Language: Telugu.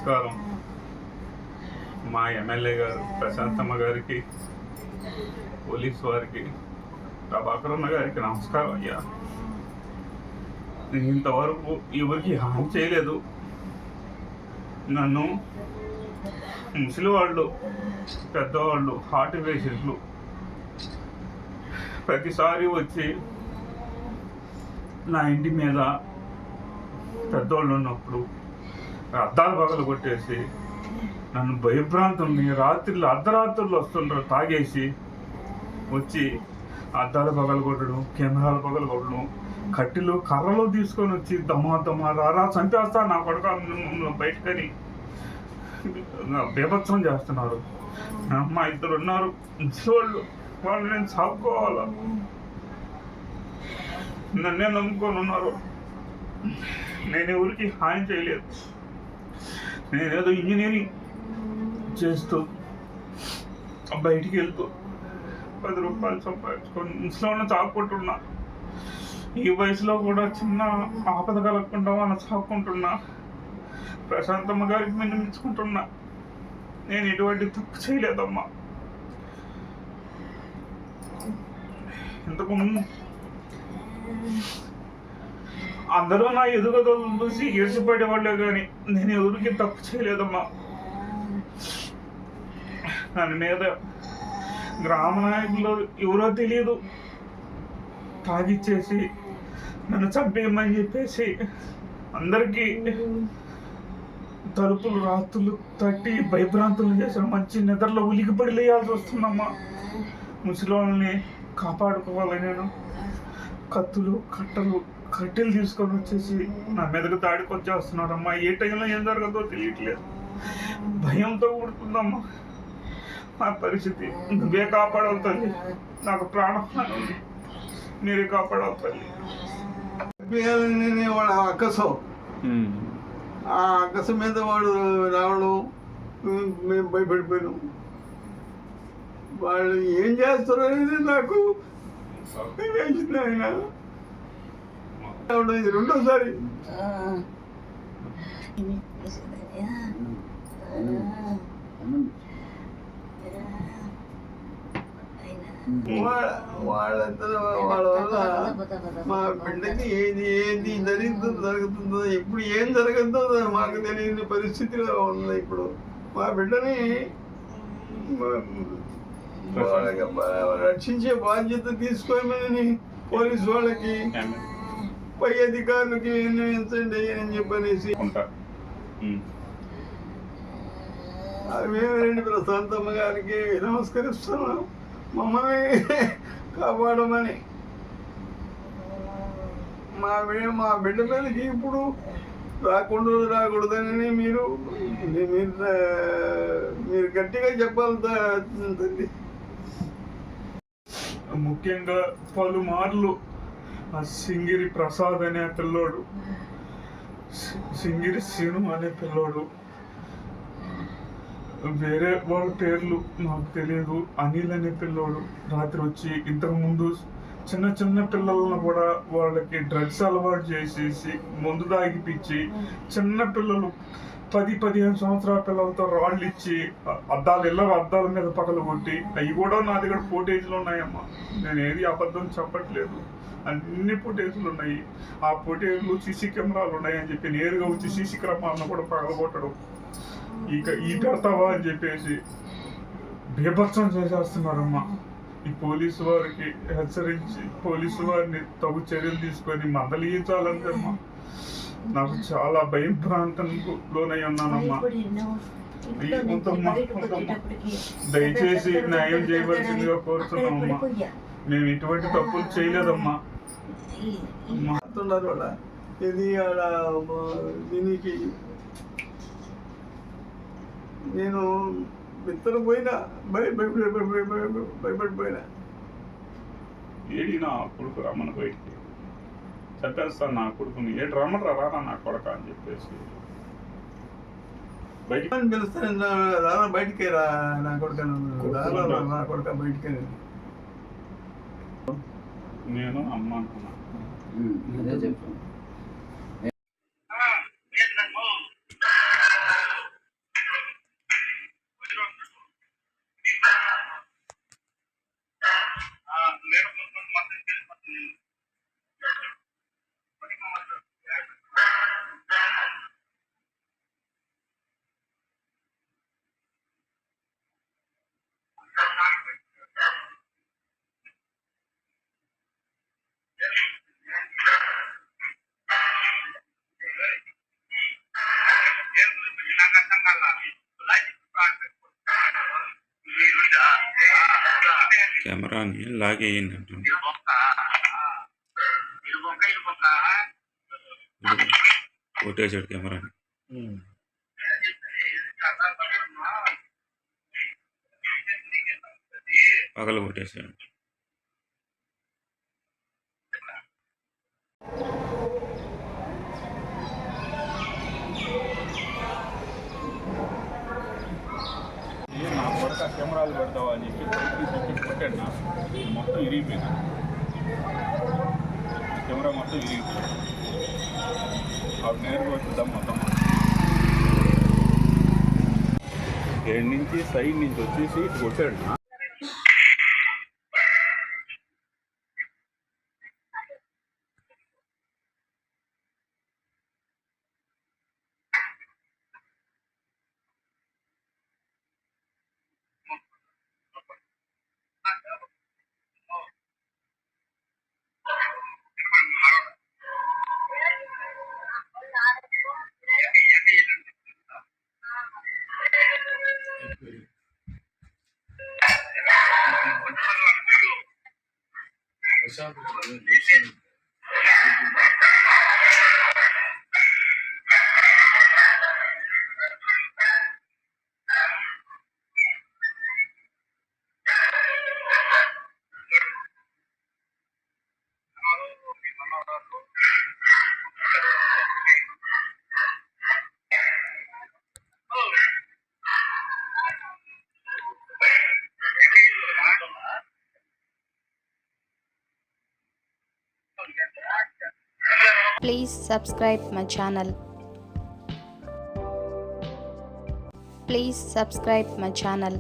నమస్కారం. మా ఎమ్మెల్యే గారు ప్రశాంతమ్మ గారికి, పోలీస్ వారికి, ప్రభాకరన్న గారికి నమస్కారం. అయ్యా, నేను ఇంతవరకు ఎవరికి హాని చేయలేదు. నన్ను ముసలి వాళ్ళు, పెద్దవాళ్ళు, హార్ట్ పేషెంట్లు ప్రతిసారి వచ్చి నా ఇంటి మీద పెద్దవాళ్ళు ఉన్నప్పుడు అద్దాలు పగలు కొట్టేసి నన్ను భయభ్రాంతుల్ని రాత్రులు అర్ధరాత్రులు వస్తుంటారు తాగేసి వచ్చి అద్దాలు పగలు కొట్టడం, కెమెరాలు పగలు కొట్టడం, కట్టెలు కర్రలు తీసుకొని వచ్చి దమా రారా చంపేస్తా నా కొడుకు బయటకని బీభత్సం చేస్తున్నారు. మా ఇద్దరు ఉన్నారు ముసలివాళ్ళు, వాళ్ళు నేను సాగుకోవాలా, నన్నే నమ్ముకొని ఉన్నారు. నేను ఎవరికి హాని చేయలేదు. నేనేదో ఇంజనీరింగ్ చేస్తూ బయటికి వెళ్తూ 10 రూపాయలు సంపాదించుకొని ముసలివాళ్ళని చాక్కుంటున్నా. ఈ వయసులో కూడా చిన్న ఆపద కలగకుండా వాళ్ళని చాక్కుంటున్నా. ప్రశాంతమ్మ గారికి విన్నవించుకుంటున్నా, నేను ఎటువంటి తప్పు చేయలేదమ్మా. ఇంతకు అందరూ నా ఎదుగుదలను చూసి ఈర్చిపడేవాళ్ళే కానీ నేను ఎవరికి తప్పు చేయలేదమ్మా. దాని మీద గ్రామ నాయకులు ఎవరో తెలియదు తాగిచ్చేసి నన్ను చంపేయమని చెప్పేసి అందరికీ తలుపులు రాత్రులు తట్టి భయభ్రాంతులు చేసిన మంచి నిద్రలో ఉలికిపడి లేయాల్సి వస్తుందమ్మా. ముసలి వాళ్ళని కాపాడుకోవాలి. నేను కత్తులు కట్టెలు తీసుకొని వచ్చేసి నా మీదకు దాడికి వచ్చేస్తున్నారమ్మా. ఏ టైంలో ఏం జరగదో తెలియట్లేదు. భయంతో కూడుతుందమ్మా నా పరిస్థితి. నువ్వే కాపాడవు తల్లి, నాకు ప్రాణహాని ఉంది, మీరే కాపాడవు తల్లి. వాడు అక్కసం ఆ అక్కసం మీద వాడు రావడం మేము భయపడిపోయినాం. వాళ్ళు ఏం చేస్తారు అనేది నాకు వేసింది. ఆయన ఇది రెండోసారి. వాళ్ళ వల్ల మా బిడ్డకి ఏది జరుగుతుందో ఇప్పుడు ఏం జరుగుతుందో మాకు తెలియని పరిస్థితిలో ఉంది. ఇప్పుడు మా బిడ్డని రక్షించే బాధ్యత తీసుకోమని పోలీసు వాళ్ళకి, పై అధికారులకి విన్నవించండి అని చెప్పనేసి మేమేంటి ప్రశాంతమ్మ గారికి నమస్కరిస్తున్నాం, మమ్మల్ని కాపాడమని. మా బిడ్డ మీదకి ఇప్పుడు రాకూడదని మీరు గట్టిగా చెప్పాలి తల్లి. ముఖ్యంగా పలుమార్లు ఆ సింగిరి ప్రసాద్ అనే పిల్లోడు, సింగిరి సీను అనే పిల్లోడు, వేరే వాళ్ళ పేర్లు నాకు తెలియదు, అనిల్ అనే పిల్లోడు రాత్రి వచ్చి ఇంతకుముందు చిన్న పిల్లలను కూడా వాళ్ళకి డ్రగ్స్ అలవాటు చేసేసి మందు తాగిపిచ్చి చిన్న పిల్లలు 10-15 సంవత్సరాల పిల్లలతో రాళ్ళు ఇచ్చి అద్దాల మీద పగలు కొట్టి, అవి కూడా నా దగ్గర ఫోటేజ్లు ఉన్నాయమ్మా. నేను ఏది అబద్ధం చెప్పట్లేదు, అన్ని ఫోటేజ్లు ఉన్నాయి. ఆ ఫోటేజ్లు సీసీ కెమెరాలు ఉన్నాయని చెప్పి నేరుగా వచ్చి సీసీ కెమెరాలను కూడా పగలగొట్టడం, ఈ పెడతావా అని చెప్పేసి బీభత్సం చేసేస్తున్నారమ్మా. ఈ పోలీసు వారికి హెచ్చరించి పోలీసు వారిని తగు చర్యలు తీసుకొని మందలించాలంటేమ్మా నాకు చాలా భయభ్రాంతంకు లోనై ఉన్నానమ్మా. దయచేసి న్యాయం చేయవలసిందిగా కోరుతున్నామమ్మా. మేము ఇటువంటి తప్పులు చేయలేదమ్మా. ఇది దీనికి నేను పోయినా భయపడిపోయినా. ఏడి నా కొడుకు రమ్మని బయటికి చంపేస్తాను నా కొడుకుని, ఏడు రమ్మరా రారా నా కొడక అని చెప్పేసి బయటికి పిలుస్తాను. రారా బయటికి రా నా కొడుక, నా కొడుక బయటికి. నేను అమ్మ అంటున్నా. అదే చెప్పు. కెమెరాని లాగేయండి అంటుంది. కొట్టేశాడు కెమెరాని. పగల కొట్టేశాడు. నా కొడుకు కెమెరాలు పెడతావా అని చెప్పి కొట్టాడు. నా మొత్తం ఇరిగిపోయింది. కెమెరా మొత్తం ఇరిగిపోయింది. ఆవిడ నేరుగా వచ్చేద్దాం మొత్తం. ఏడు నుంచి సైడ్ నుంచి వచ్చేసి ఇటు కొట్టాడు. Please subscribe my channel. Please subscribe my channel.